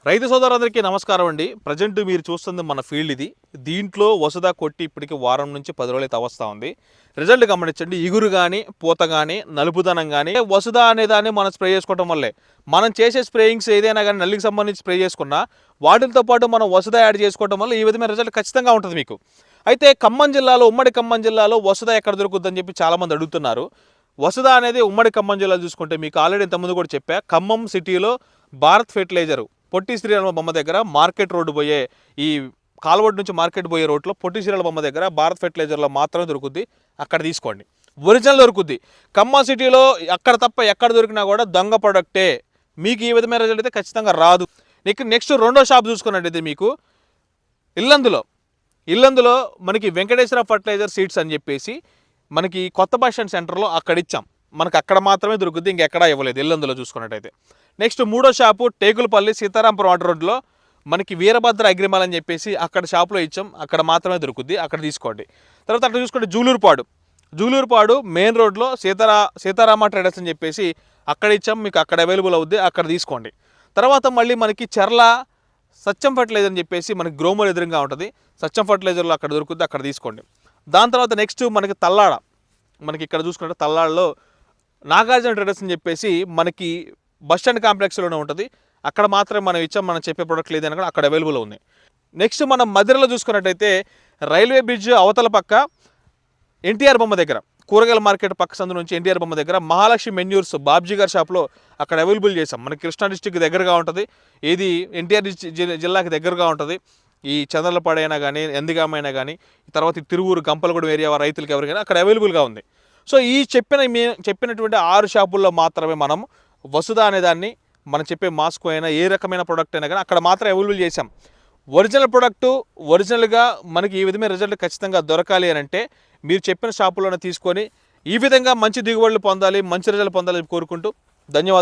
రైతు సోదరులందరికీ నమస్కారం అండి. ప్రజెంట్ మీరు చూస్తుంది మన ఫీల్డ్ ఇది. దీంట్లో వసుదా కొట్టి ఇప్పటికి వారం నుంచి 10 రోజులైతే అవస్థా ఉంది. రిజల్ట్ గమనించండి. ఇగురు కానీ, పూత కానీ, నలుపుదనం కానీ వసుదా అనే దాన్ని మనం స్ప్రే చేసుకోవడం వల్లే. మనం చేసే స్ప్రేయింగ్స్ ఏదైనా కానీ నల్లికి సంబంధించి స్ప్రే చేసుకున్నా వాటితో పాటు మనం వసుదా యాడ్ చేసుకోవడం వల్ల ఈ విధమైన రిజల్ట్ ఖచ్చితంగా ఉంటుంది మీకు. అయితే ఖమ్మం జిల్లాలో, ఉమ్మడి ఖమ్మం జిల్లాలో వసుదా ఎక్కడ దొరుకుతుందని చెప్పి చాలామంది అడుగుతున్నారు. వసుదా అనేది ఉమ్మడి ఖమ్మం జిల్లా చూసుకుంటే మీకు ఆల్రెడీ ఇంతకుముందు కూడా చెప్పా. ఖమ్మం సిటీలో భారత్ ఫెర్టిలైజర్ పొట్టి శ్రీరామ బొమ్మ దగ్గర మార్కెట్ రోడ్డు పోయే ఈ కాల్వడ్ నుంచి మార్కెట్ పోయే రోడ్లో పొట్టి శ్రీరామ బొమ్మ దగ్గర భారత్ ఫెర్టిలైజర్లో మాత్రమే దొరుకుద్ది. అక్కడ తీసుకోండి. ఒరిజినల్ దొరుకుద్ది. ఖమ్మం సిటీలో అక్కడ తప్ప ఎక్కడ దొరికినా కూడా దొంగ ప్రొడక్టే. మీకు ఈ విధమైన రిజల్ట్ అయితే ఖచ్చితంగా రాదు. నెక్స్ట్ రెండో షాప్ చూసుకున్నట్టయితే మీకు ఇల్లందులో మనకి వెంకటేశ్వర ఫర్టిలైజర్ సీడ్స్ అని చెప్పేసి మనకి కొత్త బస్ స్టాండ్ సెంటర్లో అక్కడ ఇచ్చాం. మనకు అక్కడ మాత్రమే దొరుకుద్ది, ఇంకెక్కడా ఇవ్వలేదు ఇల్లందులో చూసుకున్నట్టయితే. నెక్స్ట్ మూడో షాపు టేకులపల్లి సీతారాంపురం వాటర్ రోడ్లో మనకి వీరభద్ర అగ్రిమాల్ అని చెప్పేసి అక్కడ షాప్లో ఇచ్చాం. అక్కడ మాత్రమే దొరుకుద్ది, అక్కడ తీసుకోండి. తర్వాత అక్కడ చూసుకుంటే జూలూరుపాడు మెయిన్ రోడ్లో సీతారామ ట్రేడర్స్ అని చెప్పేసి అక్కడ ఇచ్చాం. మీకు అక్కడ అవైలబుల్ అవుద్ది, అక్కడ తీసుకోండి. తర్వాత మళ్ళీ మనకి చర్ల సత్యం ఫర్టిలైజర్ అని చెప్పేసి మనకి గ్రోమర్ ఎదురుగా ఉంటుంది. సత్యం ఫర్టిలైజర్లో అక్కడ దొరుకుద్ది, అక్కడ తీసుకోండి. దాని తర్వాత నెక్స్ట్ మనకి తల్లాడ, మనకి ఇక్కడ చూసుకుంటే తల్లాడలో నాగార్జున ట్రేడర్స్ అని చెప్పేసి మనకి బస్ స్టాండ్ కాంప్లెక్స్లోనే ఉంటుంది. అక్కడ మాత్రమే మనం ఇచ్చాం. మనం చెప్పే ప్రోడక్ట్ లేదని కూడా అక్కడ అవైలబుల్ ఉంది. నెక్స్ట్ మనం మదిరలో చూసుకున్నట్టయితే రైల్వే బ్రిడ్జ్ అవతల పక్క ఎన్టీఆర్ బొమ్మ దగ్గర, కూరగాయల మార్కెట్ పక్క సందు నుంచి ఎన్టీఆర్ బొమ్మ దగ్గర మహాలక్ష్మి మెన్యూర్స్ బాబ్జీ గారి షాప్లో అక్కడ అవైలబుల్ చేసాం. మనకి కృష్ణా డిస్టిక్ దగ్గరగా ఉంటుంది. ఇది ఎన్టీఆర్ జిల్లాకి దగ్గరగా ఉంటుంది. ఈ చంద్రలపాడు అయినా కానీ, ఎందిగామైనా కానీ, తర్వాత తిరువూరు గంపలగూడెం ఏరియా రైతులకు ఎవరికైనా అక్కడ అవైలబుల్గా ఉంది. సో ఈ చెప్పినటువంటి 6 షాపుల్లో మాత్రమే మనం వసుదా అనే దాన్ని, మనం చెప్పే మాస్క్ అయినా ఏ రకమైన ప్రోడక్ట్ అయినా కానీ అక్కడ మాత్రం అవైలబుల్ చేసాం. ఒరిజినల్ ప్రోడక్టు ఒరిజినల్గా మనకి ఈ విధమైన రిజల్ట్ ఖచ్చితంగా దొరకాలి అని అంటే మీరు చెప్పిన షాపులోనే తీసుకొని ఈ విధంగా మంచి దిగుబడులు పొందాలి, మంచి రిజల్ట్ పొందాలని కోరుకుంటూ ధన్యవాదాలు.